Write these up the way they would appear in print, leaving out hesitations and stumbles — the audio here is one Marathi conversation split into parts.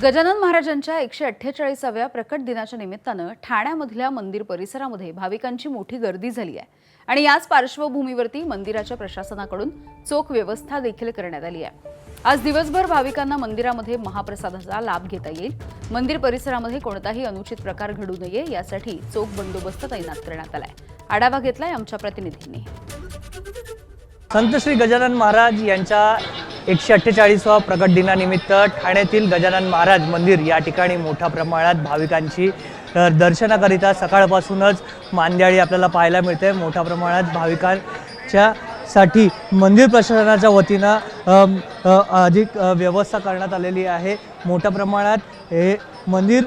गजानन महाराजांच्या 148व्या प्रकट दिनाच्या निमित्तानं ठाण्यामधल्या मंदिर परिसरामध्ये भाविकांची मोठी गर्दी झाली आहे आणि याच पार्श्वभूमीवरती मंदिराच्या प्रशासनाकडून चोख व्यवस्था देखील करण्यात आली आहे। आज दिवसभर भाविकांना मंदिरामध्ये महाप्रसादाचा लाभ घेता येईल। मंदिर परिसरामध्ये कोणताही अनुचित प्रकार घडू नये यासाठी चोख बंदोबस्त तैनात करण्यात आलाय। आढावा घेतलाय आमच्या प्रतिनिधींनी। संत श्री गजानन महाराज यांच्या 148व्या प्रकट दिनानिमित्त ठाण्यातील गजानन महाराज मंदिर या ठिकाणी मोठ्या प्रमाणात भाविकांची दर्शनाकरिता सकाळपासूनच मांदियाळी आपल्याला पाहायला मिळते। मोठ्या प्रमाणात भाविकांच्या साठी मंदिर प्रशासनाच्या वतीनं अधिक व्यवस्था करण्यात आलेली आहे। मोठ्या प्रमाणात हे मंदिर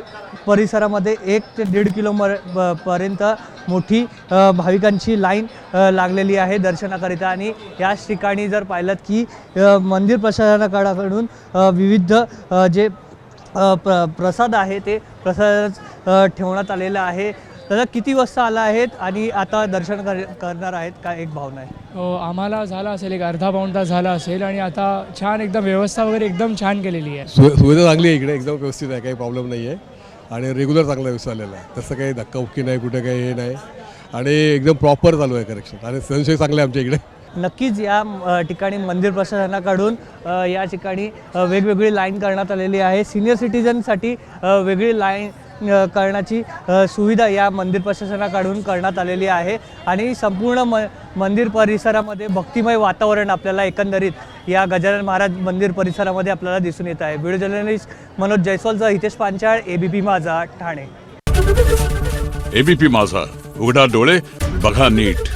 परिसरामध्ये 1 ते 1.5 किलोपर्यंत मोठी भाविकांची लाईन लागलेली आहे दर्शनाकरिता। आणि याच ठिकाणी जर पाहिलं की मंदिर प्रशासनाकडून विविध जे प्रसाद आहे ते प्रसाद ठेवण्यात आलेला आहे। तर किती वाजता आला आहेत आणि आता दर्शन करणार आहेत काय एक भावना आहे? आम्हाला झाला असेल एक अर्धा पाऊण तास झाला असेल आणि आता छान एकदम व्यवस्था वगैरे एकदम छान केलेली आहे। सुविधा चांगली आहे, इकडे एकदम व्यवस्थित आहे, काही प्रॉब्लेम नाही आहे आणि रेग्युलर चांगला व्यवस्था आलेला आहे। तसं काही धक्काबुक्की नाही, कुठे काही हे नाही आणि एकदम प्रॉपर चालू आहे करेक्शन आणि संशय चांगले आमच्या इकडे। नक्कीच या ठिकाणी मंदिर प्रशासनाकडून या ठिकाणी वेगवेगळी लाईन करण्यात आलेली आहे। सिनियर सिटीजनसाठी वेगळी लाईन करण्याची सुविधा या मंदिर प्रशासनाकडून करण्यात आलेली आहे आणि संपूर्ण मंदिर परिसरामध्ये भक्तिमय वातावरण आपल्याला एकंदरीत या गजानन महाराज मंदिर परिसरामध्ये आपल्याला दिसून येत आहे। व्हिडिओ जर्नलिस्ट मनोज जयस्वालसह हितेश पांचाळ, एबीपी माझा, ठाणे। एबीपी माझा, उघडा डोळे बघा नीट।